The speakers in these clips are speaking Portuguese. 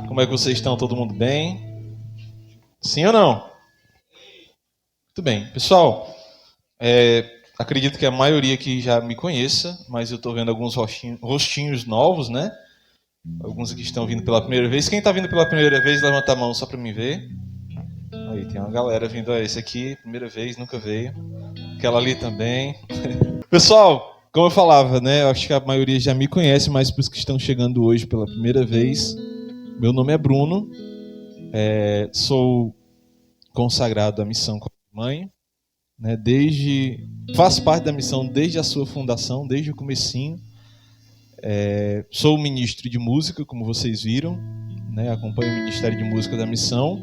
Como é que vocês estão? Todo mundo bem? Sim ou não? Muito bem. Pessoal, acredito que a maioria aqui já me conheça, mas eu estou vendo alguns rostinhos novos, né? Alguns aqui estão vindo pela primeira vez. Quem está vindo pela primeira vez, levanta a mão só para me ver. Aí, tem uma galera vindo. Esse aqui, primeira vez, nunca veio. Aquela ali também. Pessoal, como eu falava, né? Eu acho que a maioria já me conhece, mas para os que estão chegando hoje pela primeira vez, meu nome é Bruno. Sou consagrado à missão com a mãe, né? Faço parte da missão desde a sua fundação, desde o comecinho. Sou ministro de música, como vocês viram, né? Acompanho o Ministério de Música da Missão.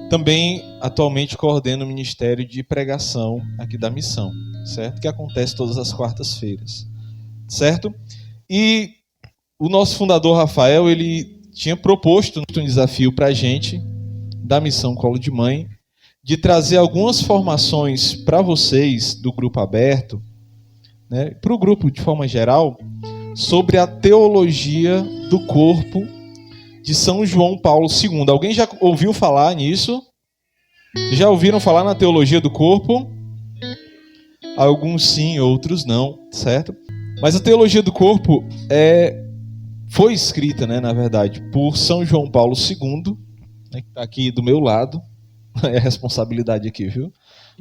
Também, atualmente, coordeno o Ministério de Pregação aqui da Missão, certo? Que acontece todas as quartas-feiras, certo? E o nosso fundador, Rafael, ele tinha proposto um desafio para a gente, da Missão Colo de Mãe, de trazer algumas formações para vocês do grupo aberto, né? Para o grupo de forma geral, sobre a teologia do corpo de São João Paulo II. Alguém já ouviu falar nisso? Vocês já ouviram falar na teologia do corpo? Alguns sim, outros não, certo? Mas a teologia do corpo foi escrita, né, na verdade, por São João Paulo II, né, que está aqui do meu lado. É a responsabilidade aqui, viu?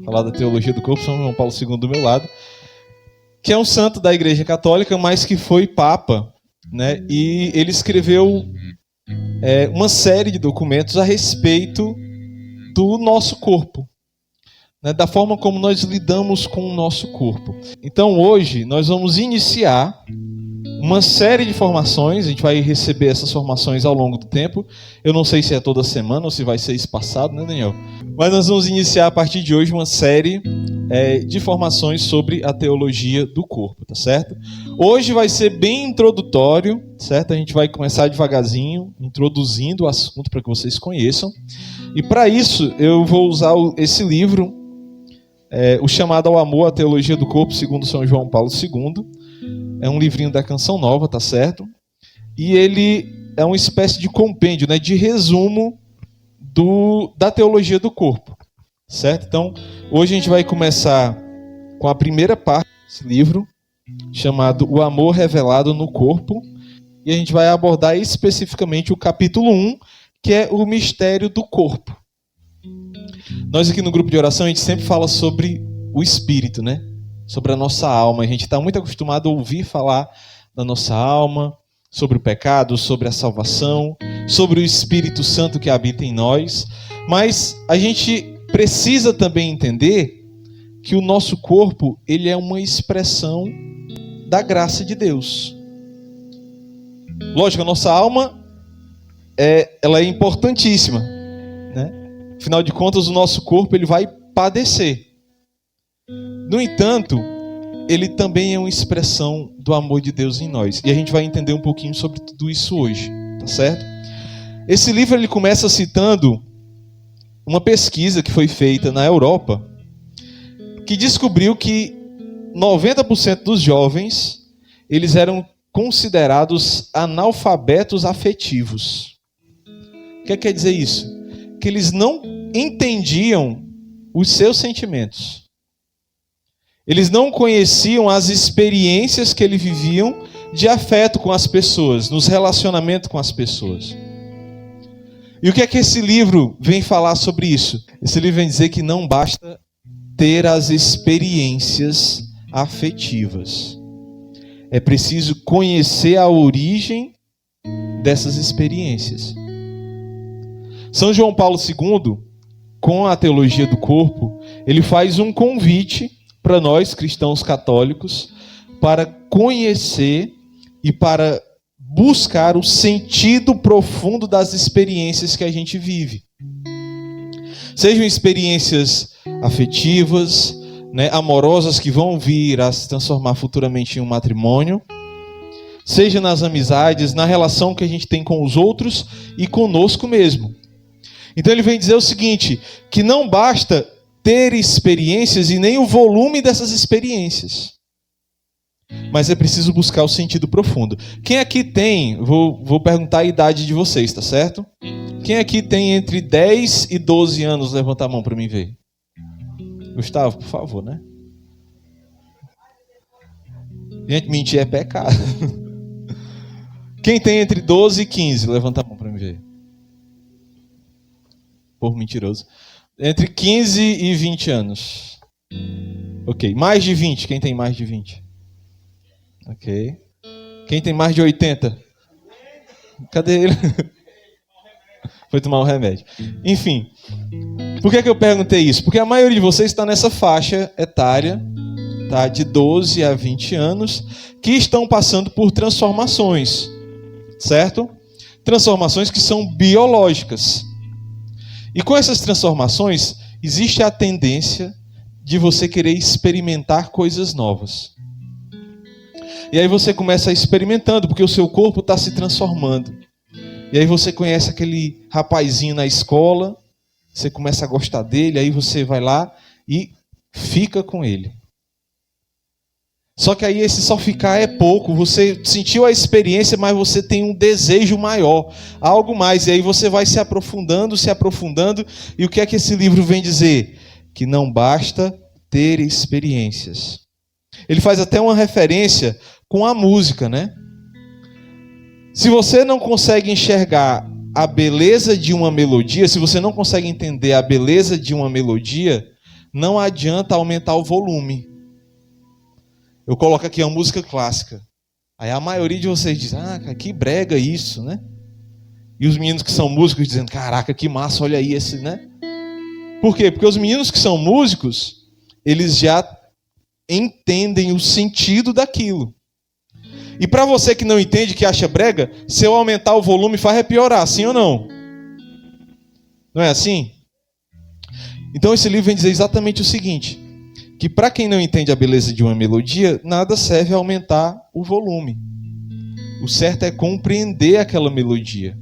Falar da teologia do corpo, São João Paulo II do meu lado, que é um santo da Igreja Católica, mas que foi papa, né? E ele escreveu uma série de documentos a respeito do nosso corpo, né? Da forma como nós lidamos com o nosso corpo. Então hoje nós vamos iniciar uma série de formações. A gente vai receber essas formações ao longo do tempo. Eu não sei se é toda semana ou se vai ser espaçado, né, Daniel? Mas nós vamos iniciar a partir de hoje uma série de formações sobre a teologia do corpo, tá certo? Hoje vai ser bem introdutório, certo? A gente vai começar devagarzinho, introduzindo o assunto para que vocês conheçam. E para isso eu vou usar esse livro, o chamado Ao Amor, a Teologia do Corpo, segundo São João Paulo II. É um livrinho da Canção Nova, tá certo? E ele é uma espécie de compêndio, né, de resumo da teologia do corpo, certo? Então, hoje a gente vai começar com a primeira parte desse livro, chamado O Amor Revelado no Corpo, e a gente vai abordar especificamente o capítulo 1, que é o mistério do corpo. Nós aqui no grupo de oração, a gente sempre fala sobre o espírito, né? Sobre a nossa alma. A gente está muito acostumado a ouvir falar da nossa alma, sobre o pecado, sobre a salvação, sobre o Espírito Santo que habita em nós. Mas a gente precisa também entender que o nosso corpo, ele é uma expressão da graça de Deus. Lógico, a nossa alma ela é importantíssima, né? Afinal de contas, o nosso corpo ele vai padecer. No entanto, ele também é uma expressão do amor de Deus em nós. E a gente vai entender um pouquinho sobre tudo isso hoje, tá certo? Esse livro ele começa citando uma pesquisa que foi feita na Europa, que descobriu que 90% dos jovens, eles eram considerados analfabetos afetivos. O que quer dizer isso? Que eles não entendiam os seus sentimentos. Eles não conheciam as experiências que eles viviam de afeto com as pessoas, nos relacionamentos com as pessoas. E o que é que esse livro vem falar sobre isso? Esse livro vem dizer que não basta ter as experiências afetivas. É preciso conhecer a origem dessas experiências. São João Paulo II, com a teologia do corpo, ele faz um convite para nós, cristãos católicos, para conhecer e para buscar o sentido profundo das experiências que a gente vive. Sejam experiências afetivas, né, amorosas, que vão vir a se transformar futuramente em um matrimônio, seja nas amizades, na relação que a gente tem com os outros e conosco mesmo. Então ele vem dizer o seguinte, que não basta ter experiências e nem o volume dessas experiências. Mas é preciso buscar o sentido profundo. Quem aqui tem, vou perguntar a idade de vocês, tá certo? Quem aqui tem entre 10 e 12 anos? Levanta a mão para mim ver. Gustavo, por favor, né? Gente, mentir é pecado. Quem tem entre 12 e 15? Levanta a mão para mim ver. Povo mentiroso. Entre 15 e 20 anos. Ok. Mais de 20. Quem tem mais de 20? Ok. Quem tem mais de 80? Cadê ele? Foi tomar um remédio. Enfim. Por que eu perguntei isso? Porque a maioria de vocês está nessa faixa etária, tá, de 12 a 20 anos, que estão passando por transformações. Certo? Transformações que são biológicas. E com essas transformações, existe a tendência de você querer experimentar coisas novas. E aí você começa experimentando, porque o seu corpo está se transformando. E aí você conhece aquele rapazinho na escola, você começa a gostar dele, aí você vai lá e fica com ele. Só que aí esse só ficar é pouco, você sentiu a experiência, mas você tem um desejo maior, algo mais, e aí você vai se aprofundando, e o que é que esse livro vem dizer? Que não basta ter experiências. Ele faz até uma referência com a música, né? Se você não consegue enxergar a beleza de uma melodia, se você não consegue entender a beleza de uma melodia, não adianta aumentar o volume. Eu coloco aqui uma música clássica. Aí a maioria de vocês diz, que brega isso, né? E os meninos que são músicos dizendo, caraca, que massa, olha aí esse, né? Por quê? Porque os meninos que são músicos, eles já entendem o sentido daquilo. E para você que não entende, que acha brega, se eu aumentar o volume faz piorar, sim ou não? Não é assim? Então esse livro vem dizer exatamente o seguinte, que para quem não entende a beleza de uma melodia, nada serve a aumentar o volume. O certo é compreender aquela melodia.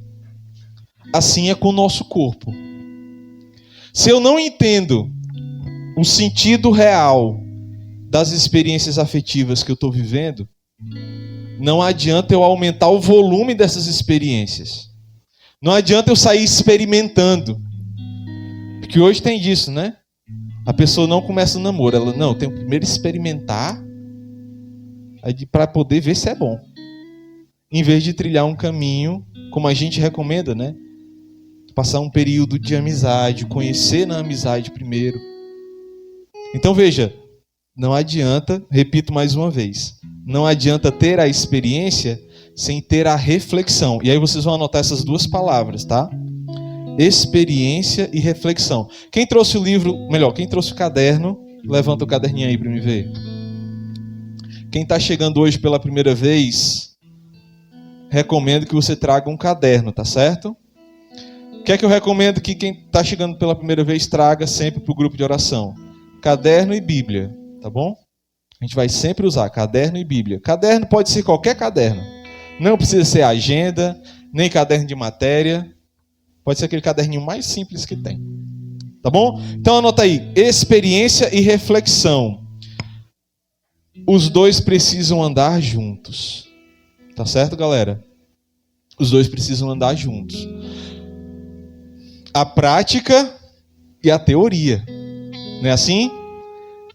Assim é com o nosso corpo. Se eu não entendo o sentido real das experiências afetivas que eu estou vivendo, não adianta eu aumentar o volume dessas experiências. Não adianta eu sair experimentando. Porque hoje tem disso, né? A pessoa não começa o namoro. Ela, não, tem que primeiro experimentar para poder ver se é bom. Em vez de trilhar um caminho, como a gente recomenda, né? Passar um período de amizade, conhecer na amizade primeiro. Então veja, não adianta, repito mais uma vez, não adianta ter a experiência sem ter a reflexão. E aí vocês vão anotar essas duas palavras, tá? Experiência e reflexão. Quem trouxe o livro, quem trouxe o caderno, levanta o caderninho aí para me ver. Quem está chegando hoje pela primeira vez, recomendo que você traga um caderno, tá certo? O que é que eu recomendo que quem está chegando pela primeira vez traga sempre para o grupo de oração? Caderno e Bíblia, tá bom? A gente vai sempre usar caderno e Bíblia. Caderno pode ser qualquer caderno. Não precisa ser agenda, nem caderno de matéria. Pode ser aquele caderninho mais simples que tem. Tá bom? Então anota aí. Experiência e reflexão. Os dois precisam andar juntos. Tá certo, galera? Os dois precisam andar juntos. A prática e a teoria. Não é assim?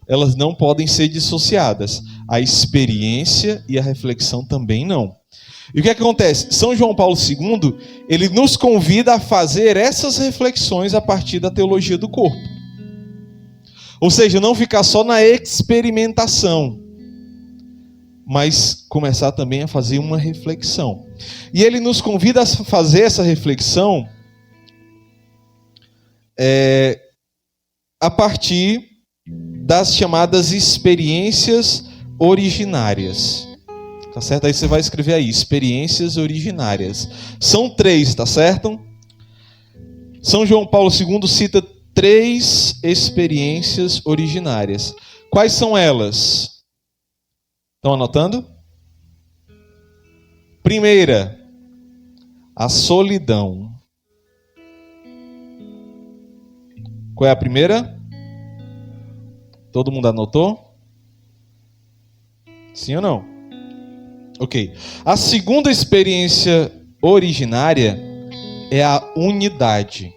Elas não podem ser dissociadas. A experiência e a reflexão também não. E o que acontece? São João Paulo II, ele nos convida a fazer essas reflexões a partir da teologia do corpo. Ou seja, não ficar só na experimentação, mas começar também a fazer uma reflexão. E ele nos convida a fazer essa reflexão a partir das chamadas experiências originárias. Tá certo? Aí você vai escrever aí, experiências originárias. São 3, tá certo? São João Paulo II cita 3 experiências originárias. Quais são elas? Estão anotando? Primeira, a solidão. Qual é a primeira? Todo mundo anotou? Sim ou não? Ok. A segunda experiência originária é a unidade.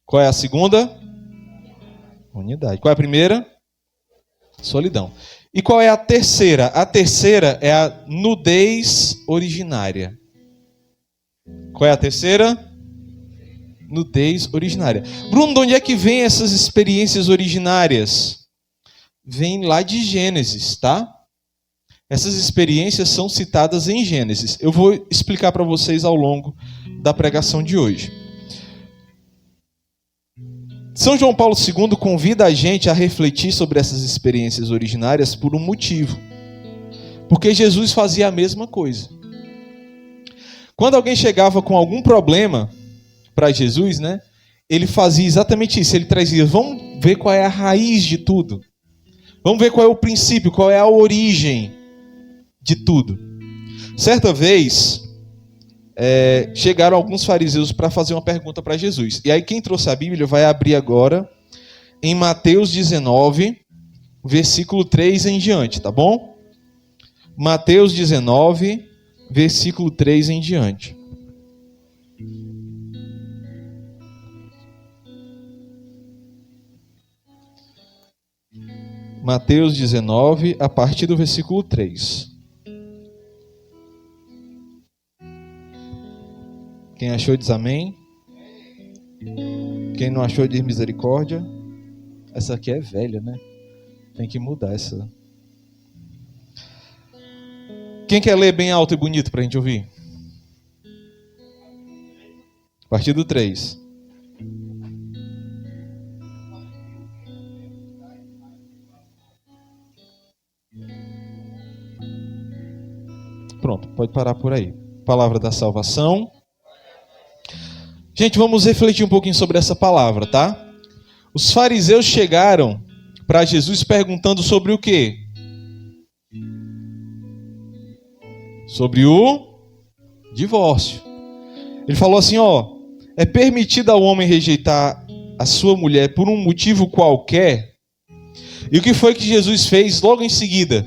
Qual é a segunda? Unidade. Qual é a primeira? Solidão. E qual é a terceira? A terceira é a nudez originária. Qual é a terceira? Nudez originária. Bruno, de onde é que vem essas experiências originárias? Vem lá de Gênesis, tá? Essas experiências são citadas em Gênesis. Eu vou explicar para vocês ao longo da pregação de hoje. São João Paulo II convida a gente a refletir sobre essas experiências originárias por um motivo. Porque Jesus fazia a mesma coisa. Quando alguém chegava com algum problema para Jesus, né, ele fazia exatamente isso. Ele trazia, vamos ver qual é a raiz de tudo. Vamos ver qual é o princípio, qual é a origem de tudo. Certa vez, chegaram alguns fariseus para fazer uma pergunta para Jesus. E aí quem trouxe a Bíblia vai abrir agora em Mateus 19, versículo 3 em diante, tá bom? Mateus 19, versículo 3 em diante. Mateus 19, a partir do versículo 3. Quem achou diz amém. Quem não achou diz misericórdia. Essa aqui é velha, né? Tem que mudar essa. Quem quer ler bem alto e bonito para a gente ouvir? A partir do 3. Pronto, pode parar por aí. Palavra da salvação. Gente, vamos refletir um pouquinho sobre essa palavra, tá? Os fariseus chegaram para Jesus perguntando sobre o quê? Sobre o divórcio. Ele falou assim, é permitido ao homem rejeitar a sua mulher por um motivo qualquer? E o que foi que Jesus fez logo em seguida?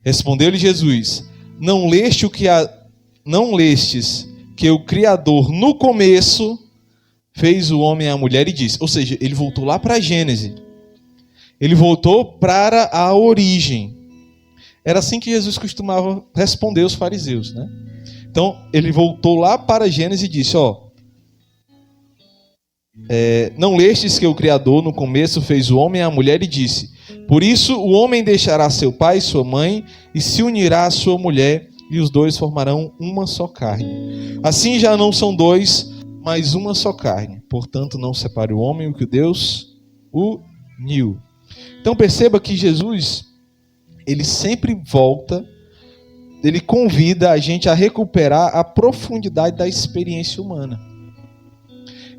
Respondeu-lhe Jesus, não lestes que o Criador no começo fez o homem e a mulher e disse. Ou seja, ele voltou lá para a Gênese. Ele voltou para a origem. Era assim que Jesus costumava responder aos fariseus, né? Então, ele voltou lá para a Gênese e disse, não lestes que o Criador no começo fez o homem e a mulher e disse, por isso o homem deixará seu pai e sua mãe e se unirá à sua mulher e os dois formarão uma só carne. Assim já não são dois, mas uma só carne. Portanto, não separe o homem o que Deus uniu. Então perceba que Jesus, ele sempre volta, ele convida a gente a recuperar a profundidade da experiência humana.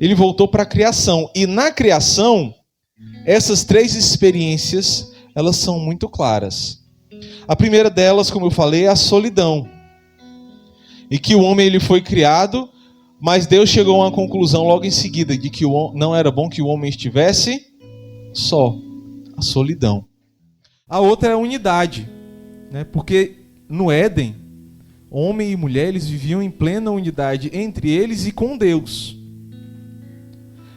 Ele voltou para a criação. E na criação, essas três experiências, elas são muito claras. A primeira delas, como eu falei, é a solidão. E que o homem ele foi criado, mas Deus chegou a uma conclusão logo em seguida, de que não era bom que o homem estivesse só. A solidão. A outra é a unidade, né? Porque no Éden, homem e mulher eles viviam em plena unidade entre eles e com Deus.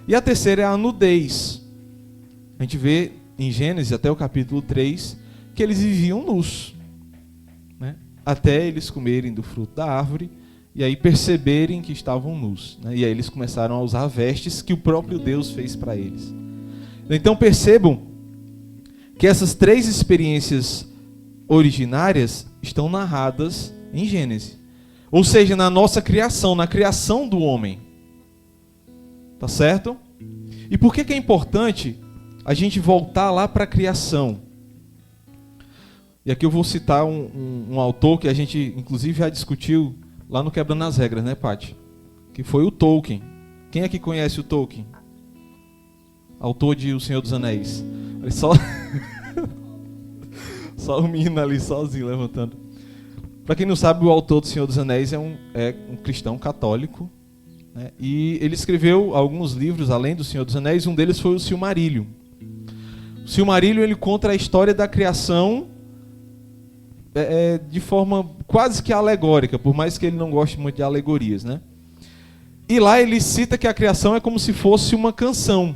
E a terceira é a nudez. A gente vê em Gênesis até o capítulo 3 que eles viviam nus, né? Até eles comerem do fruto da árvore e aí perceberem que estavam nus, né? E aí eles começaram a usar vestes que o próprio Deus fez para eles. Então percebam que essas três experiências originárias estão narradas em Gênesis. Ou seja, na nossa criação, na criação do homem. Tá certo? E por que é importante a gente voltar lá para a criação? E aqui eu vou citar um autor que a gente, inclusive, já discutiu lá no Quebrando as Regras, né, Paty? Que foi o Tolkien. Quem é que conhece o Tolkien? Autor de O Senhor dos Anéis. Só o menino ali sozinho levantando. Para quem não sabe, o autor do Senhor dos Anéis é um cristão católico, né? E ele escreveu alguns livros além do Senhor dos Anéis. Um deles foi o Silmarillion. O Silmarillion, ele conta a história da criação de forma quase que alegórica, por mais que ele não goste muito de alegorias, né? E lá ele cita que a criação é como se fosse uma canção.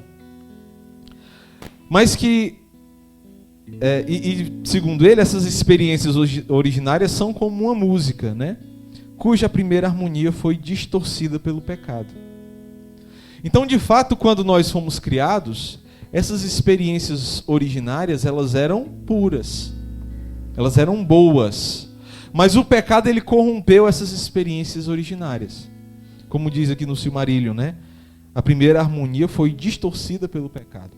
Mas que, segundo ele, essas experiências originárias são como uma música, né? Cuja primeira harmonia foi distorcida pelo pecado. Então, de fato, quando nós fomos criados, essas experiências originárias, elas eram puras. Elas eram boas. Mas o pecado, ele corrompeu essas experiências originárias. Como diz aqui no Silmarillion, né? A primeira harmonia foi distorcida pelo pecado.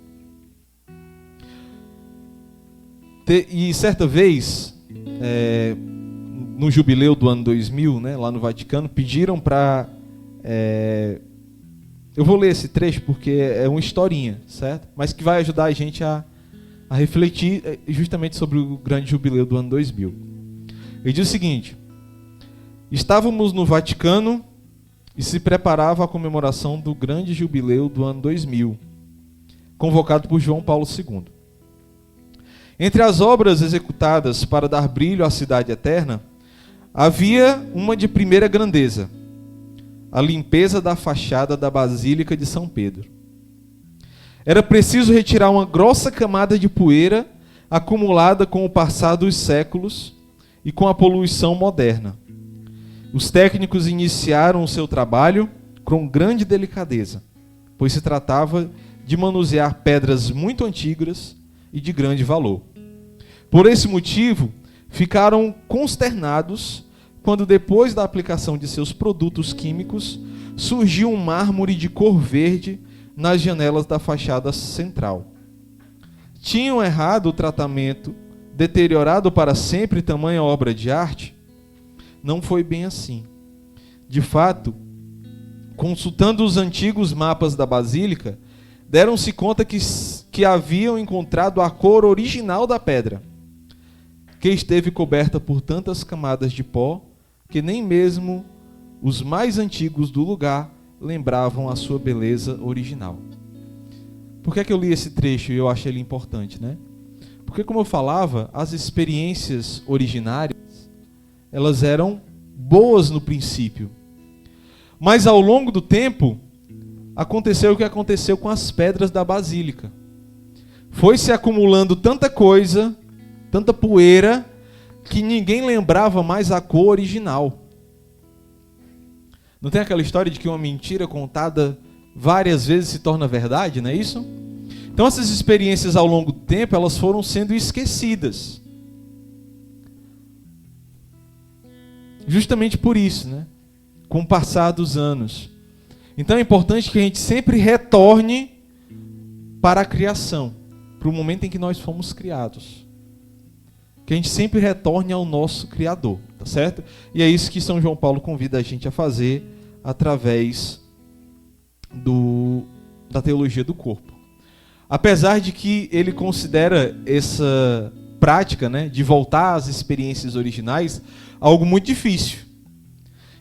E certa vez, no jubileu do ano 2000, né, lá no Vaticano, pediram para... eu vou ler esse trecho porque é uma historinha, certo? Mas que vai ajudar a gente a refletir justamente sobre o grande jubileu do ano 2000. Ele diz o seguinte: estávamos no Vaticano e se preparava a comemoração do grande jubileu do ano 2000, convocado por João Paulo II. Entre as obras executadas para dar brilho à cidade eterna, havia uma de primeira grandeza: a limpeza da fachada da Basílica de São Pedro. Era preciso retirar uma grossa camada de poeira acumulada com o passar dos séculos e com a poluição moderna. Os técnicos iniciaram o seu trabalho com grande delicadeza, pois se tratava de manusear pedras muito antigas e de grande valor. Por esse motivo, ficaram consternados quando, depois da aplicação de seus produtos químicos, surgiu um mármore de cor verde nas janelas da fachada central. Tinham errado o tratamento, deteriorado para sempre tamanha obra de arte? Não foi bem assim. De fato, consultando os antigos mapas da Basílica, deram-se conta que haviam encontrado a cor original da pedra, que esteve coberta por tantas camadas de pó que nem mesmo os mais antigos do lugar lembravam a sua beleza original. Por que é que eu li esse trecho e eu achei ele importante, né? Porque, como eu falava, as experiências originárias, elas eram boas no princípio. Mas ao longo do tempo, aconteceu o que aconteceu com as pedras da Basílica. Foi se acumulando tanta coisa, tanta poeira, que ninguém lembrava mais a cor original. Não tem aquela história de que uma mentira contada várias vezes se torna verdade, não é isso? Então essas experiências ao longo do tempo, elas foram sendo esquecidas. Justamente por isso, né? Com o passar dos anos. Então é importante que a gente sempre retorne para a criação, para o momento em que nós fomos criados. Que a gente sempre retorne ao nosso Criador, tá certo? E é isso que São João Paulo convida a gente a fazer através da teologia do corpo. Apesar de que ele considera essa prática, né, de voltar às experiências originais algo muito difícil.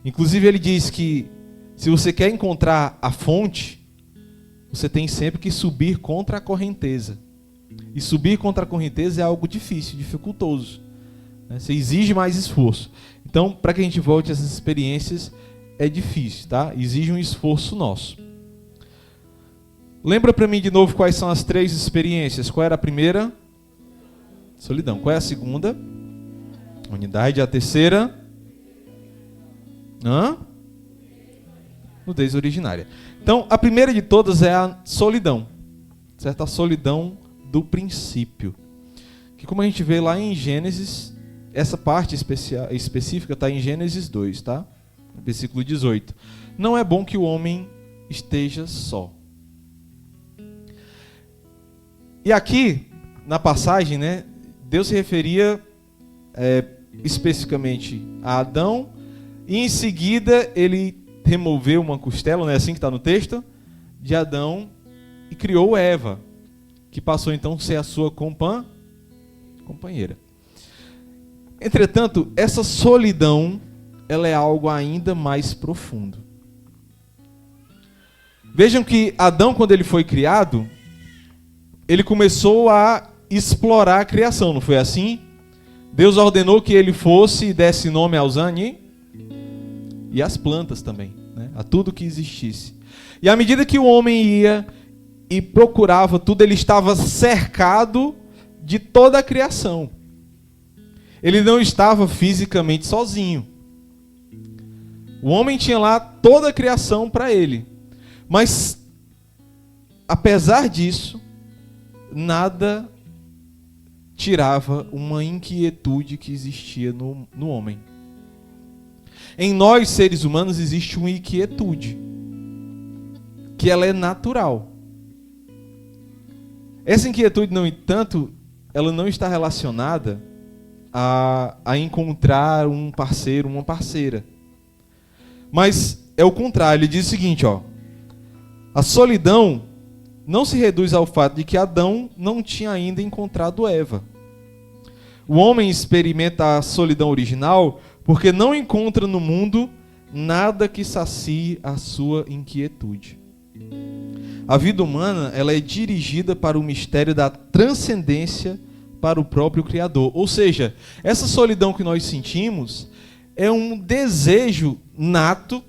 Inclusive ele diz que se você quer encontrar a fonte, você tem sempre que subir contra a correnteza. E subir contra a correnteza é algo difícil, dificultoso, né? Você exige mais esforço. Então, para que a gente volte a essas experiências, é difícil, tá? Exige um esforço nosso. Lembra para mim de novo quais são as 3 experiências. Qual era a primeira? Solidão. Qual é a segunda? Unidade. A terceira? Nudez originária. Então, a primeira de todas é a solidão. Certo? A solidão do princípio. Que, como a gente vê lá em Gênesis, essa parte específica está em Gênesis 2, tá? Versículo 18. Não é bom que o homem esteja só. E aqui, na passagem, né, Deus se referia especificamente a Adão, e em seguida ele removeu uma costela, não é assim que está no texto, de Adão, e criou Eva, que passou então a ser a sua companheira. Entretanto, essa solidão, ela é algo ainda mais profundo. Vejam que Adão, quando ele foi criado, ele começou a explorar a criação, não foi assim? Deus ordenou que ele fosse e desse nome aos animais e às plantas também, né? A tudo que existisse. E à medida que o homem ia e procurava tudo, ele estava cercado de toda a criação. Ele não estava fisicamente sozinho. O homem tinha lá toda a criação para ele. Mas, apesar disso, nada tirava uma inquietude que existia no homem. Em nós, seres humanos, existe uma inquietude, que ela é natural. Essa inquietude, no entanto, ela não está relacionada a encontrar um parceiro, uma parceira. Mas é o contrário, ele diz o seguinte, ó: a solidão não se reduz ao fato de que Adão não tinha ainda encontrado Eva. O homem experimenta a solidão original porque não encontra no mundo nada que sacie a sua inquietude. A vida humana, ela é dirigida para o mistério da transcendência para o próprio Criador. Ou seja, essa solidão que nós sentimos é um desejo nato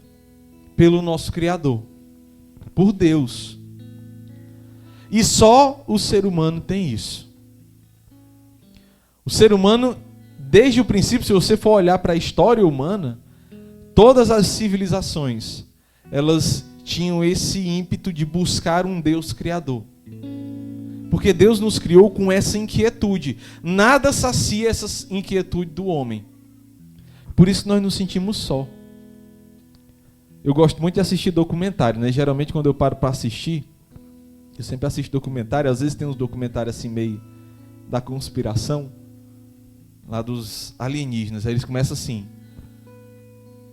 pelo nosso Criador, por Deus. E só o ser humano tem isso. O ser humano, desde o princípio, se você for olhar para a história humana, todas as civilizações, elas tinham esse ímpeto de buscar um Deus criador. Porque Deus nos criou com essa inquietude. Nada sacia essa inquietude do homem. Por isso nós nos sentimos só. Eu gosto muito de assistir documentário, né? Geralmente quando eu paro para assistir, eu sempre assisto documentário, às vezes tem uns documentários assim meio da conspiração, lá dos alienígenas. Aí eles começam assim: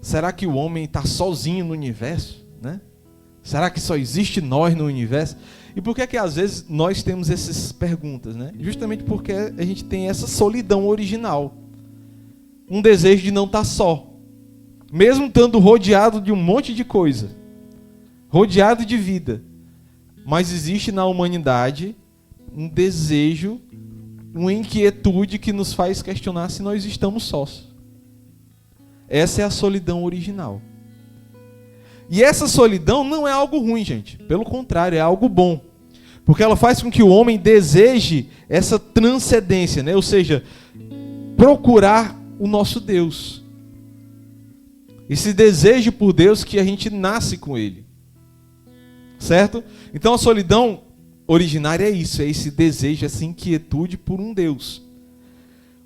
será que o homem está sozinho no universo, né? Será que só existe nós no universo? E por que é que às vezes nós temos essas perguntas, né? Justamente porque a gente tem essa solidão original. Um desejo de não estar só. Mesmo estando rodeado de um monte de coisa. Rodeado de vida. Mas existe na humanidade um desejo, uma inquietude que nos faz questionar se nós estamos sós. Essa é a solidão original. E essa solidão não é algo ruim, gente. Pelo contrário, é algo bom. Porque ela faz com que o homem deseje essa transcendência, né? Ou seja, procurar o nosso Deus. Esse desejo por Deus que a gente nasce com Ele. Certo? Então a solidão originária é isso, é esse desejo, essa inquietude por um Deus.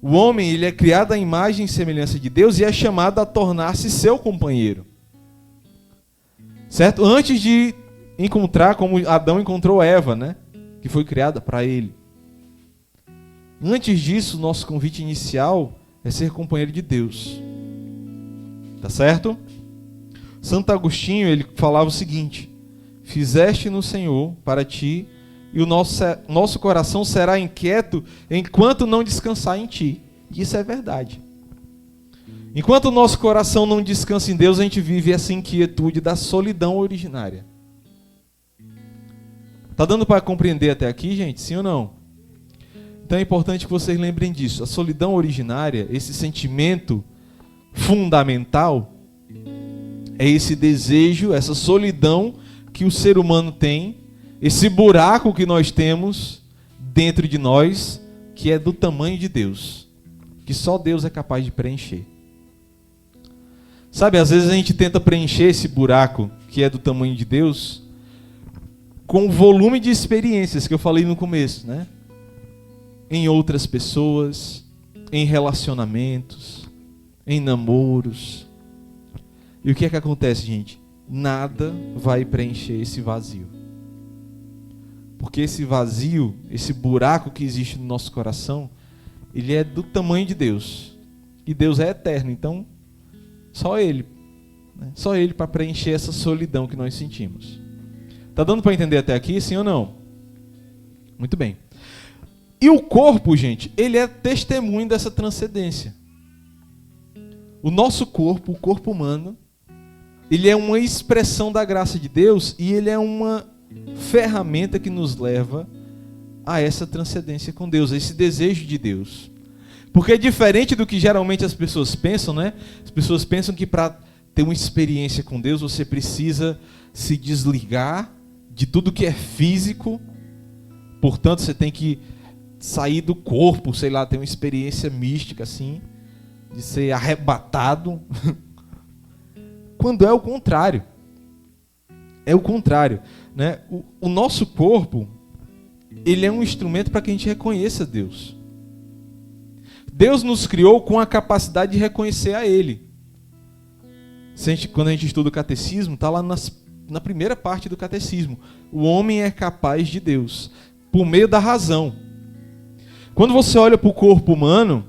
O homem, ele é criado à imagem e semelhança de Deus e é chamado a tornar-se seu companheiro. Certo? Antes de encontrar, como Adão encontrou Eva, né? Que foi criada para ele. Antes disso, nosso convite inicial é ser companheiro de Deus. Tá certo? Santo Agostinho, ele falava o seguinte: fizeste no Senhor para ti, e o nosso coração será inquieto enquanto não descansar em ti. E isso é verdade. Enquanto o nosso coração não descansa em Deus, a gente vive essa inquietude da solidão originária. Tá dando para compreender até aqui, gente? Sim ou não? Então é importante que vocês lembrem disso. A solidão originária, esse sentimento fundamental, é esse desejo, essa solidão que o ser humano tem, esse buraco que nós temos dentro de nós, que é do tamanho de Deus, que só Deus é capaz de preencher. Sabe, às vezes a gente tenta preencher esse buraco, que é do tamanho de Deus, com o volume de experiências que eu falei no começo, né? Em outras pessoas, em relacionamentos, em namoros. E o que é que acontece, gente? Nada vai preencher esse vazio. Porque esse vazio, esse buraco que existe no nosso coração, ele é do tamanho de Deus. E Deus é eterno, então só Ele. Né? Só Ele para preencher essa solidão que nós sentimos. Tá dando para entender até aqui, sim ou não? Muito bem. E o corpo, gente, ele é testemunho dessa transcendência. O nosso corpo, o corpo humano, ele é uma expressão da graça de Deus e ele é uma ferramenta que nos leva a essa transcendência com Deus, a esse desejo de Deus. Porque é diferente do que geralmente as pessoas pensam, né? As pessoas pensam que para ter uma experiência com Deus, você precisa se desligar de tudo que é físico. Portanto, você tem que sair do corpo, sei lá, ter uma experiência mística assim, de ser arrebatado. Quando é o contrário. É o contrário, né? O nosso corpo, ele é um instrumento para que a gente reconheça Deus. Deus nos criou com a capacidade de reconhecer a Ele. Quando a gente estuda o catecismo, está lá na primeira parte do catecismo. O homem é capaz de Deus, por meio da razão. Quando você olha para o corpo humano,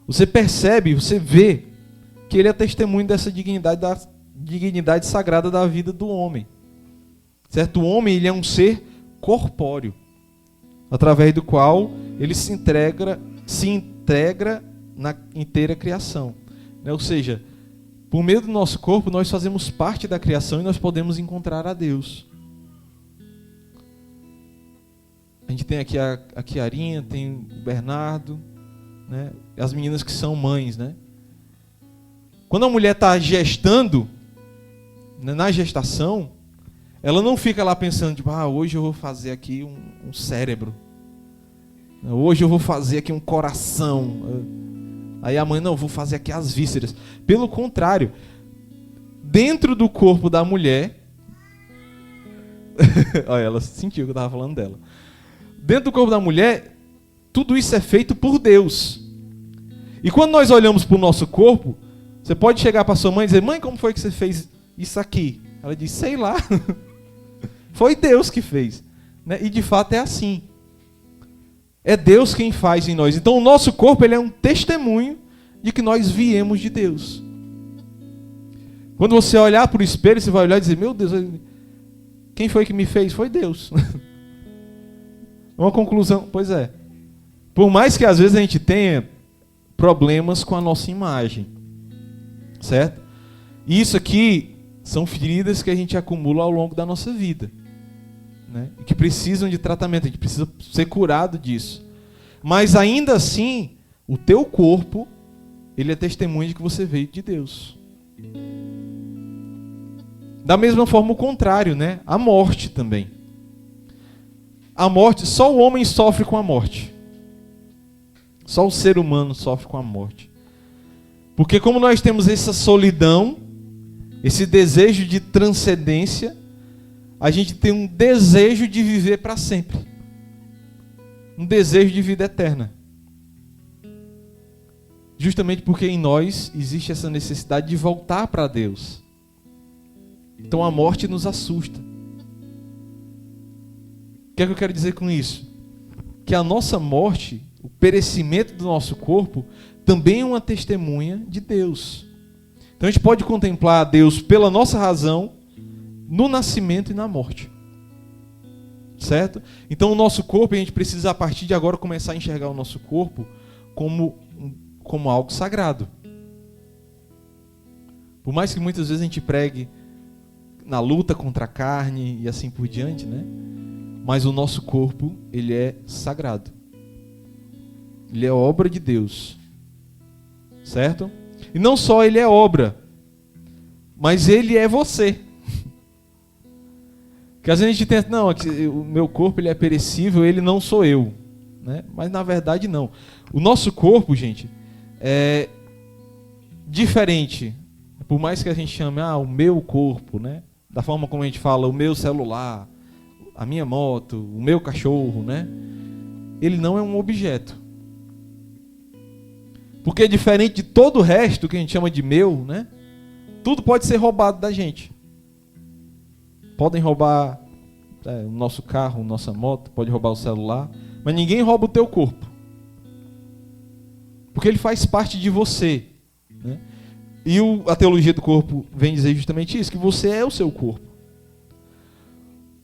você percebe, você vê que ele é testemunho dessa dignidade sagrada da vida do homem. Certo? O homem, ele é um ser corpóreo, através do qual ele se integra na inteira criação. Ou seja, por meio do nosso corpo, nós fazemos parte da criação e nós podemos encontrar a Deus. A gente tem aqui a Chiarinha, tem o Bernardo, né? As meninas que são mães, né? Quando a mulher está gestando, né, na gestação, ela não fica lá pensando, tipo, hoje eu vou fazer aqui um cérebro. Hoje eu vou fazer aqui um coração. Aí a mãe, não, vou fazer aqui as vísceras. Pelo contrário, dentro do corpo da mulher... Olha, ela sentiu que eu estava falando dela. Dentro do corpo da mulher, tudo isso é feito por Deus. E quando nós olhamos para o nosso corpo, você pode chegar para sua mãe e dizer, mãe, como foi que você fez isso aqui? Ela diz, sei lá. Foi Deus que fez. Né? E de fato é assim. É Deus quem faz em nós. Então o nosso corpo, ele é um testemunho de que nós viemos de Deus. Quando você olhar para o espelho, você vai olhar e dizer, meu Deus, quem foi que me fez? Foi Deus. Uma conclusão, pois é. Por mais que às vezes a gente tenha problemas com a nossa imagem, certo? E isso aqui são feridas que a gente acumula ao longo da nossa vida, né? E que precisam de tratamento, a gente precisa ser curado disso. Mas ainda assim, o teu corpo, ele é testemunho de que você veio de Deus. Da mesma forma o contrário, né? A morte também. A morte, só o homem sofre com a morte. Só o ser humano sofre com a morte. Porque como nós temos essa solidão, esse desejo de transcendência, a gente tem um desejo de viver para sempre. Um desejo de vida eterna. Justamente porque em nós existe essa necessidade de voltar para Deus. Então a morte nos assusta. O que é que eu quero dizer com isso? Que a nossa morte, o perecimento do nosso corpo, também é uma testemunha de Deus. Então a gente pode contemplar a Deus pela nossa razão, no nascimento e na morte. Certo? Então o nosso corpo, a gente precisa a partir de agora começar a enxergar o nosso corpo como algo sagrado. Por mais que muitas vezes a gente pregue na luta contra a carne e assim por diante, né? Mas o nosso corpo, ele é sagrado. Ele é obra de Deus. Certo? E não só ele é obra, mas ele é você. Porque às vezes a gente tenta, não, o meu corpo ele é perecível, ele não sou eu. Né? Mas na verdade não. O nosso corpo, gente, é diferente. Por mais que a gente chame, o meu corpo, né? Da forma como a gente fala, o meu celular, a minha moto, o meu cachorro, né? Ele não é um objeto. Porque diferente de todo o resto que a gente chama de meu, né? Tudo pode ser roubado da gente. Podem roubar o nosso carro, a nossa moto, pode roubar o celular, mas ninguém rouba o teu corpo. Porque ele faz parte de você. Né? E a teologia do corpo vem dizer justamente isso, que você é o seu corpo.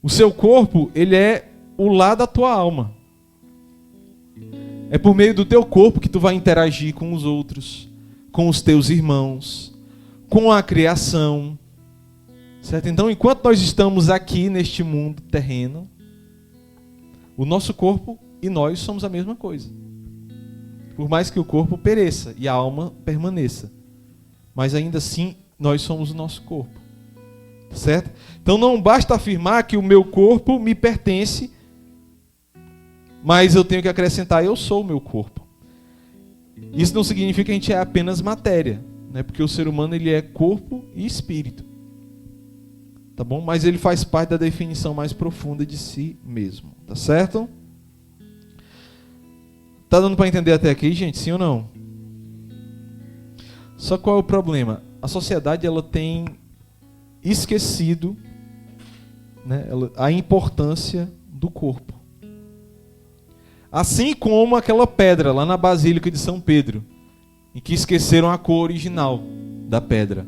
O seu corpo, ele é o lar da tua alma. É por meio do teu corpo que tu vai interagir com os outros, com os teus irmãos, com a criação. Certo? Então, enquanto nós estamos aqui neste mundo terreno, O nosso corpo e nós somos a mesma coisa. Por mais que o corpo pereça e a alma permaneça. Mas ainda assim, nós somos o nosso corpo. Certo? Então não basta afirmar que o meu corpo me pertence, mas eu tenho que acrescentar, eu sou o meu corpo. Isso não significa que a gente é apenas matéria, né? Porque o ser humano ele é corpo e espírito. Tá bom? Mas ele faz parte da definição mais profunda de si mesmo. Tá certo? Tá dando para entender até aqui, gente? Sim ou não? Só qual é o problema? A sociedade ela tem esquecido, né, a importância do corpo. Assim como aquela pedra lá na Basílica de São Pedro, em que esqueceram a cor original da pedra.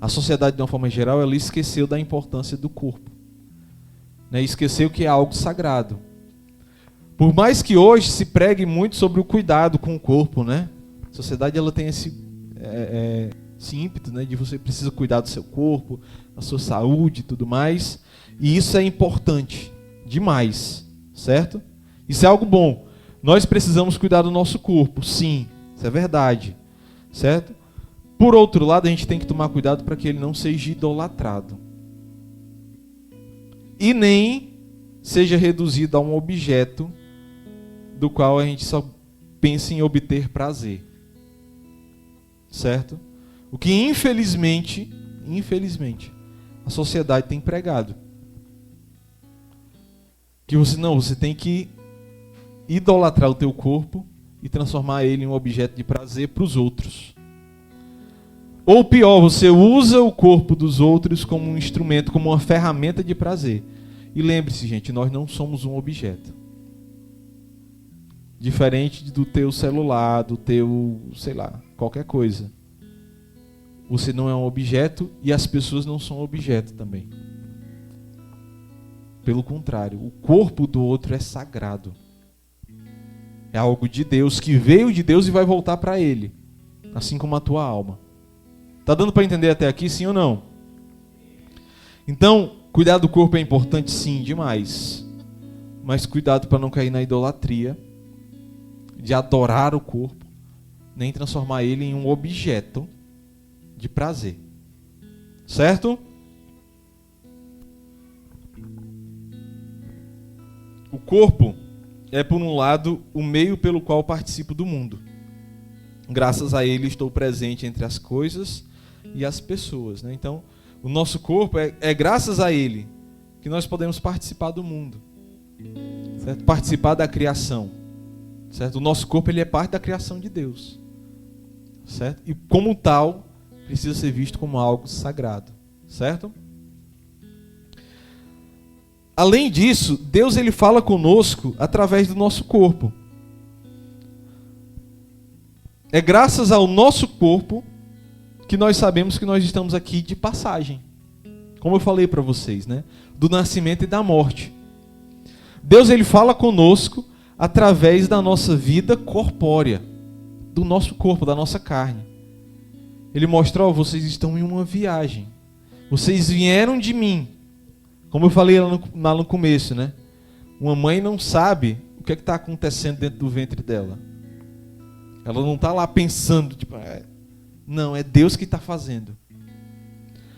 A sociedade, de uma forma geral, ela esqueceu da importância do corpo. Né, esqueceu que é algo sagrado. Por mais que hoje se pregue muito sobre o cuidado com o corpo, né? A sociedade ela tem esse ímpeto, né, de você precisa cuidar do seu corpo, da sua saúde e tudo mais. E isso é importante demais, certo? Isso é algo bom. Nós precisamos cuidar do nosso corpo, sim, isso é verdade, certo? Por outro lado, a gente tem que tomar cuidado para que ele não seja idolatrado. E nem seja reduzido a um objeto do qual a gente só pensa em obter prazer. Certo? O que infelizmente, a sociedade tem pregado. Que você tem que idolatrar o teu corpo e transformar ele em um objeto de prazer para os outros. Ou pior, você usa o corpo dos outros como um instrumento, como uma ferramenta de prazer. E lembre-se, gente, nós não somos um objeto. Diferente do teu celular, do teu, sei lá, qualquer coisa. Você não é um objeto e as pessoas não são objeto também. Pelo contrário, o corpo do outro é sagrado. É algo de Deus, que veio de Deus e vai voltar para Ele. Assim como a tua alma. Tá dando para entender até aqui, sim ou não? Então, cuidar do corpo é importante, sim, demais. Mas cuidado para não cair na idolatria de adorar o corpo, nem transformar ele em um objeto de prazer. Certo? O corpo é, por um lado, o meio pelo qual participo do mundo. Graças a ele estou presente entre as coisas e as pessoas, né? Então, o nosso corpo é graças a ele que nós podemos participar do mundo. Certo? Participar da criação. Certo? O nosso corpo ele é parte da criação de Deus. Certo? E como tal, precisa ser visto como algo sagrado. Certo? Além disso, Deus ele fala conosco através do nosso corpo. É graças ao nosso corpo que nós sabemos que nós estamos aqui de passagem. Como eu falei para vocês, né? Do nascimento e da morte. Deus ele fala conosco através da nossa vida corpórea, do nosso corpo, da nossa carne. Ele mostra, vocês estão em uma viagem. Vocês vieram de mim. Como eu falei lá no começo, né? Uma mãe não sabe o que está acontecendo dentro do ventre dela. Ela não está lá pensando, tipo, não, é Deus que está fazendo.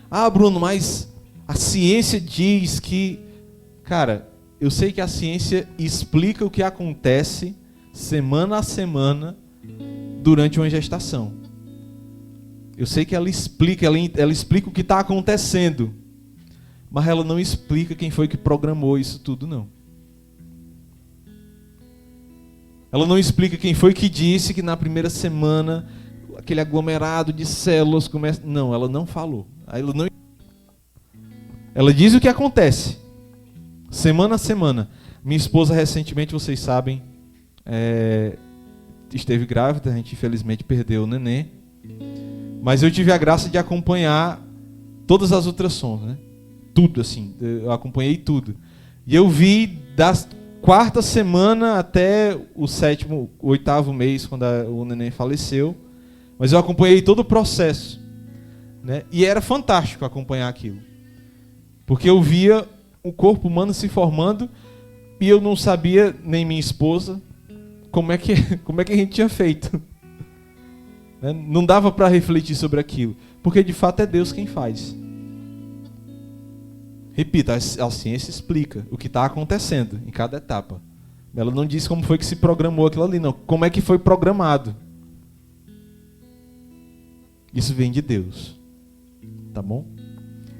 Ah, Bruno, mas a ciência diz que... Cara, eu sei que a ciência explica o que acontece semana a semana durante uma gestação. Eu sei que ela explica o que está acontecendo. Mas ela não explica quem foi que programou isso tudo, não. Ela não explica quem foi que disse que na primeira semana aquele aglomerado de células começa... Não, ela não falou. Ela diz o que acontece. Semana a semana. Minha esposa recentemente, vocês sabem, esteve grávida, a gente infelizmente perdeu o neném. Mas eu tive a graça de acompanhar todas as ultrassons, né? Tudo, assim, eu acompanhei tudo. E eu vi das quarta semana até o oitavo mês, quando o neném faleceu. Mas eu acompanhei todo o processo, né? E era fantástico acompanhar aquilo. Porque eu via o corpo humano se formando E eu não sabia, nem minha esposa, como é que a gente tinha feito. Não dava para refletir sobre aquilo, porque de fato é Deus quem faz. Repita, a ciência explica o que está acontecendo em cada etapa. Ela não diz como foi que se programou aquilo ali, não. Como é que foi programado. Isso vem de Deus. Tá bom?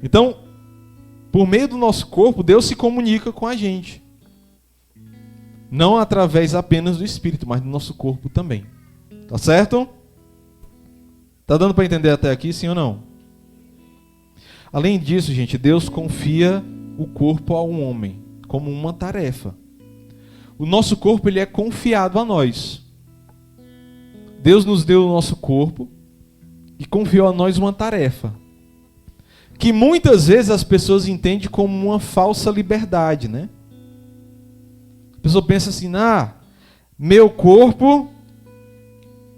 Então, por meio do nosso corpo, Deus se comunica com a gente. Não através apenas do Espírito, mas do nosso corpo também. Tá certo? Tá dando para entender até aqui, sim ou não? Além disso, gente, Deus confia o corpo a um homem como uma tarefa. O nosso corpo ele é confiado a nós. Deus nos deu o nosso corpo e confiou a nós uma tarefa. Que muitas vezes as pessoas entendem como uma falsa liberdade, né? A pessoa pensa assim, meu corpo,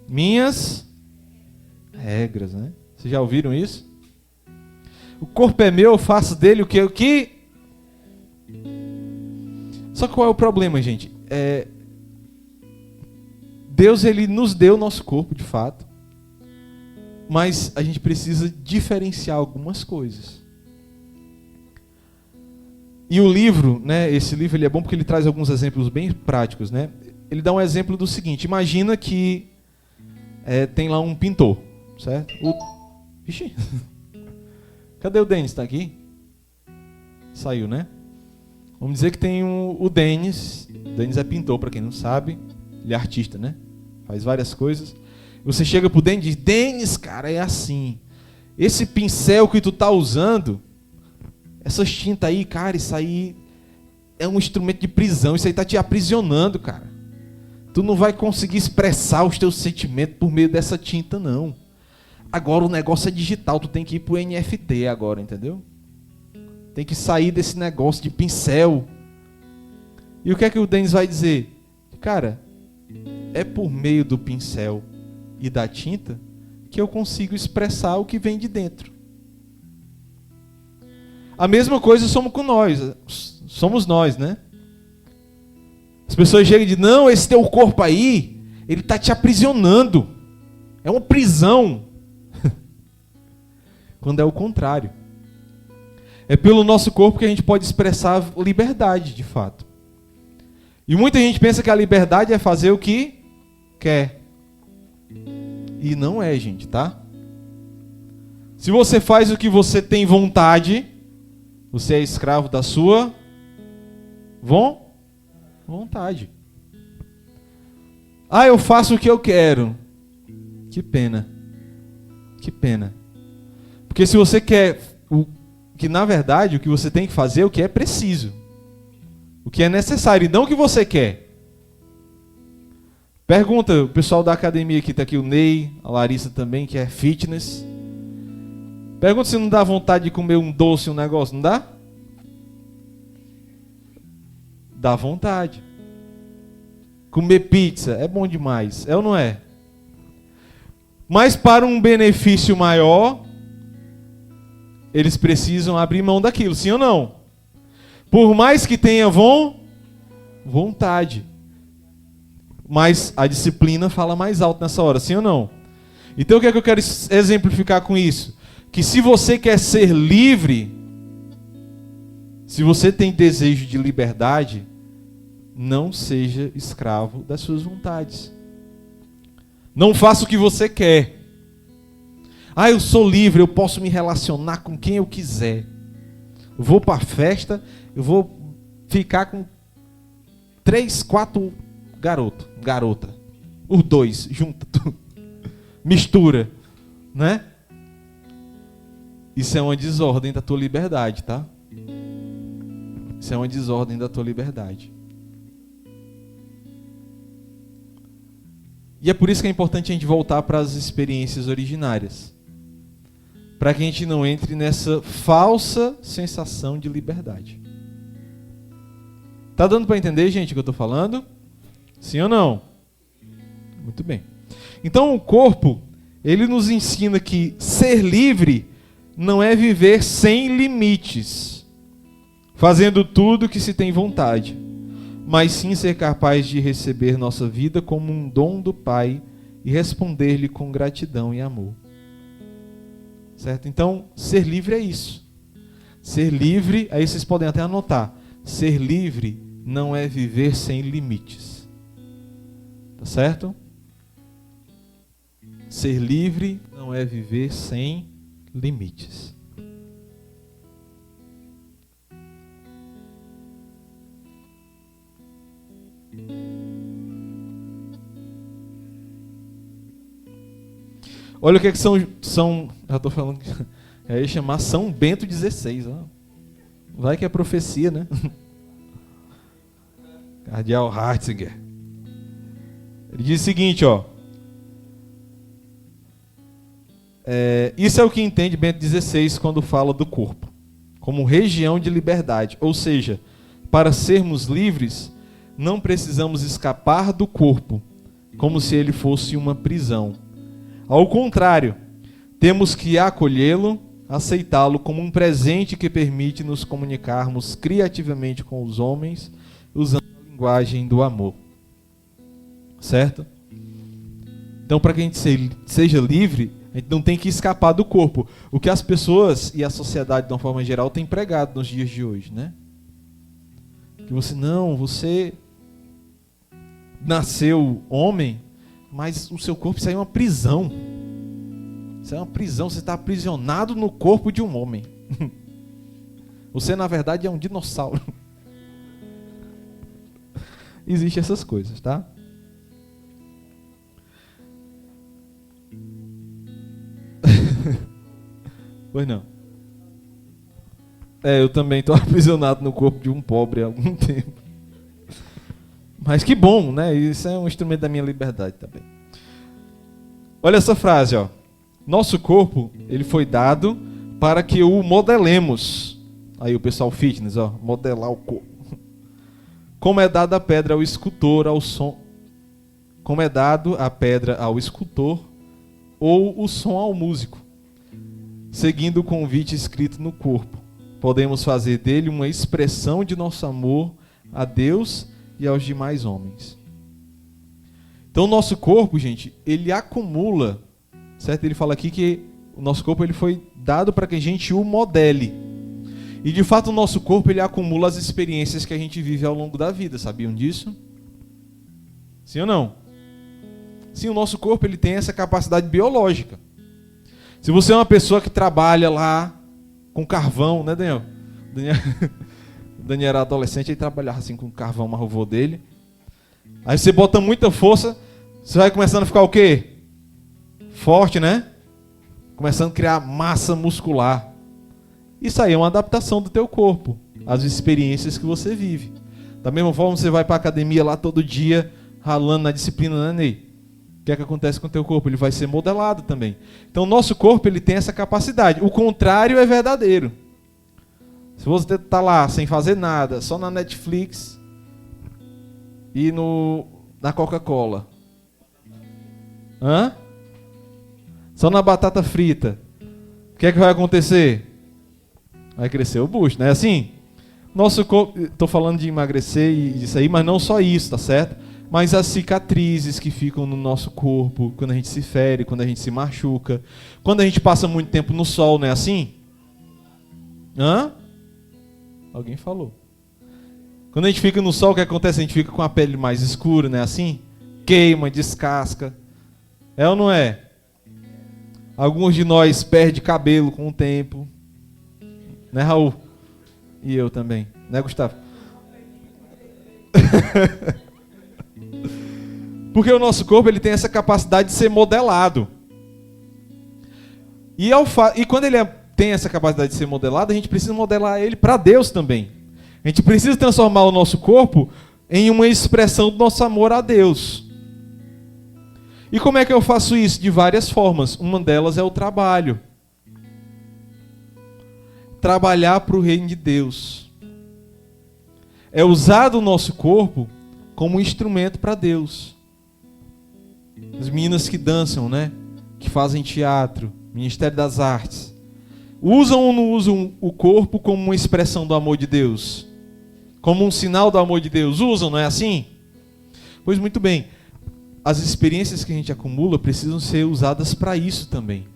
minhas regras, né? Vocês já ouviram isso? O corpo é meu, eu faço dele o que? Só que qual é o problema, gente? Deus ele nos deu o nosso corpo, de fato. Mas a gente precisa diferenciar algumas coisas. E o livro, né, esse livro ele é bom porque ele traz alguns exemplos bem práticos, né? Ele dá um exemplo do seguinte: imagina que tem lá um pintor, certo? Ixi, cadê o Denis? Está aqui? Saiu, né? Vamos dizer que tem o Denis. O Denis é pintor, para quem não sabe. Ele é artista, né? Faz várias coisas. Você chega pro Denis e diz: Denis, cara, é assim. Esse pincel que tu tá usando, essas tintas aí, cara, isso aí é um instrumento de prisão. Isso aí tá te aprisionando, cara. Tu não vai conseguir expressar os teus sentimentos por meio dessa tinta, não. Agora o negócio é digital, tu tem que ir pro NFT agora, entendeu? Tem que sair desse negócio de pincel. E o que é que o Denis vai dizer? Cara, é por meio do pincel e da tinta que eu consigo expressar o que vem de dentro. A mesma coisa somos nós, né? As pessoas chegam e dizem: não, esse teu corpo aí, ele está te aprisionando. É uma prisão. Quando é o contrário. É pelo nosso corpo que a gente pode expressar liberdade, de fato. E muita gente pensa que a liberdade é fazer o que quer. E não é, gente, tá? Se você faz o que você tem vontade, você é escravo da sua vontade. Eu faço o que eu quero. Que pena. Que pena. Porque se você quer que na verdade o que você tem que fazer é o que é preciso. O que é necessário e não o que você quer. Pergunta, o pessoal da academia aqui, está aqui o Ney, a Larissa também, que é fitness. Pergunta se não dá vontade de comer um doce, um negócio, não dá? Dá vontade. Comer pizza é bom demais, é ou não é? Mas para um benefício maior, eles precisam abrir mão daquilo, sim ou não? Por mais que tenha vontade. Mas a disciplina fala mais alto nessa hora, sim ou não? Então o que é que eu quero exemplificar com isso? Que se você quer ser livre, se você tem desejo de liberdade, não seja escravo das suas vontades. Não faça o que você quer. Eu sou livre, eu posso me relacionar com quem eu quiser. Eu vou para a festa, eu vou ficar com 3, 4 garota. Os dois, junta tudo. Mistura, né? Isso é uma desordem da tua liberdade, tá? Isso é uma desordem da tua liberdade. E é por isso que é importante a gente voltar para as experiências originárias. Para que a gente não entre nessa falsa sensação de liberdade. Tá dando para entender, gente, o que eu estou falando? Sim ou não? Muito bem. Então o corpo, ele nos ensina que ser livre não é viver sem limites, fazendo tudo que se tem vontade, mas sim ser capaz de receber nossa vida como um dom do Pai e responder-lhe com gratidão e amor. Certo? Então, ser livre é isso. Ser livre, aí vocês podem até anotar, ser livre não é viver sem limites. Tá certo? Ser livre não é viver sem limites. Olha o que são já estou falando, ia chamar São Bento XVI. Ó. Vai que é profecia, né? Cardeal Ratzinger. Ele diz o seguinte, ó. Isso é o que entende Bento XVI quando fala do corpo, como região de liberdade. Ou seja, para sermos livres, não precisamos escapar do corpo, como se ele fosse uma prisão. Ao contrário, temos que acolhê-lo, aceitá-lo como um presente que permite nos comunicarmos criativamente com os homens, usando a linguagem do amor. Certo? Então, para que a gente seja livre, a gente não tem que escapar do corpo. O que as pessoas e a sociedade, de uma forma geral, tem pregado nos dias de hoje, né? Que você nasceu homem, mas o seu corpo, isso aí é uma prisão. Isso é uma prisão, você está aprisionado no corpo de um homem. Você, na verdade, é um dinossauro. Existem essas coisas, tá? Pois não. Eu também estou aprisionado no corpo de um pobre há algum tempo. Mas que bom, né? Isso é um instrumento da minha liberdade também. Olha essa frase, ó. Nosso corpo, ele foi dado para que o modelemos. Aí o pessoal fitness, ó, modelar o corpo. Como é dada a pedra ao escultor, como é dado a pedra ao escultor ou o som ao músico. Seguindo o convite escrito no corpo, podemos fazer dele uma expressão de nosso amor a Deus e aos demais homens. Então o nosso corpo, gente, ele acumula, certo? Ele fala aqui que o nosso corpo ele foi dado para que a gente o modele. E de fato o nosso corpo ele acumula as experiências que a gente vive ao longo da vida, sabiam disso? Sim ou não? Sim, o nosso corpo ele tem essa capacidade biológica. Se você é uma pessoa que trabalha lá com carvão, né, Daniel? Daniel era adolescente e trabalhava assim com carvão, mas o avô dele. Aí você bota muita força, você vai começando a ficar o quê? Forte, né? Começando a criar massa muscular. Isso aí é uma adaptação do teu corpo, às experiências que você vive. Da mesma forma, você vai para a academia lá todo dia, ralando na disciplina, né, Ney? O que é que acontece com o teu corpo? Ele vai ser modelado também. Então, o nosso corpo ele tem essa capacidade. O contrário é verdadeiro. Se você está lá sem fazer nada, só na Netflix e na Coca-Cola. Só na batata frita. O que é que vai acontecer? Vai crescer o bucho, não é assim? Nosso corpo, estou falando de emagrecer e disso aí, mas não só isso, tá certo? Mas as cicatrizes que ficam no nosso corpo, quando a gente se fere, quando a gente se machuca, quando a gente passa muito tempo no sol, não é assim? Alguém falou. Quando a gente fica no sol, o que acontece? A gente fica com a pele mais escura, não é assim? Queima, descasca. É ou não é? Alguns de nós perdem cabelo com o tempo. Né, Raul? E eu também. Né, Gustavo? Porque o nosso corpo ele tem essa capacidade de ser modelado. E quando ele tem essa capacidade de ser modelado, a gente precisa modelar ele para Deus também. A gente precisa transformar o nosso corpo em uma expressão do nosso amor a Deus. E como é que eu faço isso? De várias formas. Uma delas é o trabalho. Trabalhar para o reino de Deus. É usar o nosso corpo como um instrumento para Deus. As meninas que dançam, né? Que fazem teatro, Ministério das Artes. Usam ou não usam o corpo como uma expressão do amor de Deus? como um sinal do amor de Deus. Usam, não é assim? Pois muito bem, as experiências que a gente acumula precisam ser usadas para isso também.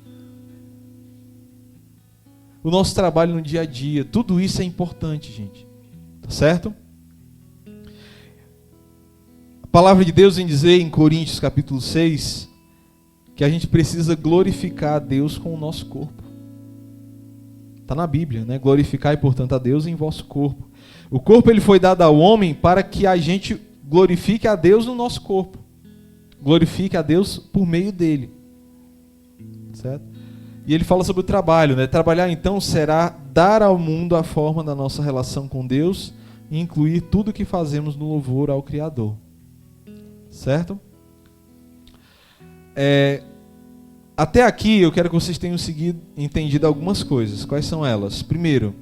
O nosso trabalho no dia a dia, tudo isso é importante, gente. Tá certo? A palavra de Deus vem dizer em Coríntios capítulo 6 que a gente precisa glorificar a Deus com o nosso corpo. Está na Bíblia, né? Glorificai, portanto, a Deus em vosso corpo. O corpo ele foi dado ao homem para que a gente glorifique a Deus no nosso corpo. Glorifique a Deus por meio dele. Certo? E ele fala sobre o trabalho, né? Trabalhar então será dar ao mundo a forma da nossa relação com Deus e incluir tudo que fazemos no louvor ao Criador. Certo? Até aqui eu quero que vocês tenham entendido algumas coisas. Quais são elas? Primeiro,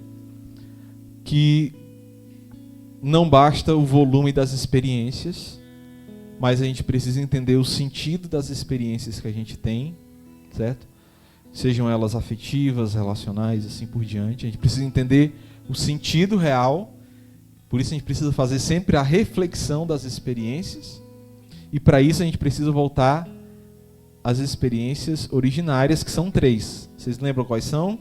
que não basta o volume das experiências, mas a gente precisa entender o sentido das experiências que a gente tem, certo? Sejam elas afetivas, relacionais, assim por diante. A gente precisa entender o sentido real, por isso a gente precisa fazer sempre a reflexão das experiências, e para isso a gente precisa voltar às experiências originárias, que são 3. Vocês lembram quais são?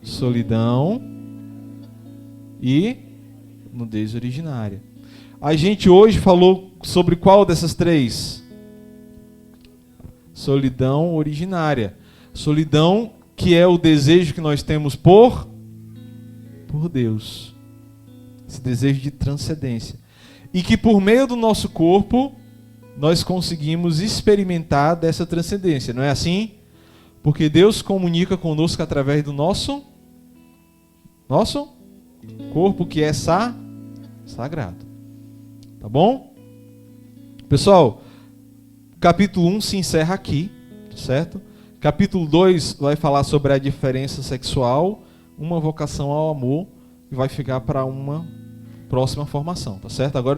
Solidão e nudez originária. A gente hoje falou sobre qual dessas 3? Solidão originária. Solidão que é o desejo que nós temos por Deus. Esse desejo de transcendência. E que por meio do nosso corpo nós conseguimos experimentar dessa transcendência. Não é assim? Porque Deus comunica conosco através do nosso corpo, que é sagrado. Tá bom? Pessoal, capítulo 1 se encerra aqui, certo? Capítulo 2 vai falar sobre a diferença sexual, uma vocação ao amor, e vai ficar para uma próxima formação, tá certo? Agora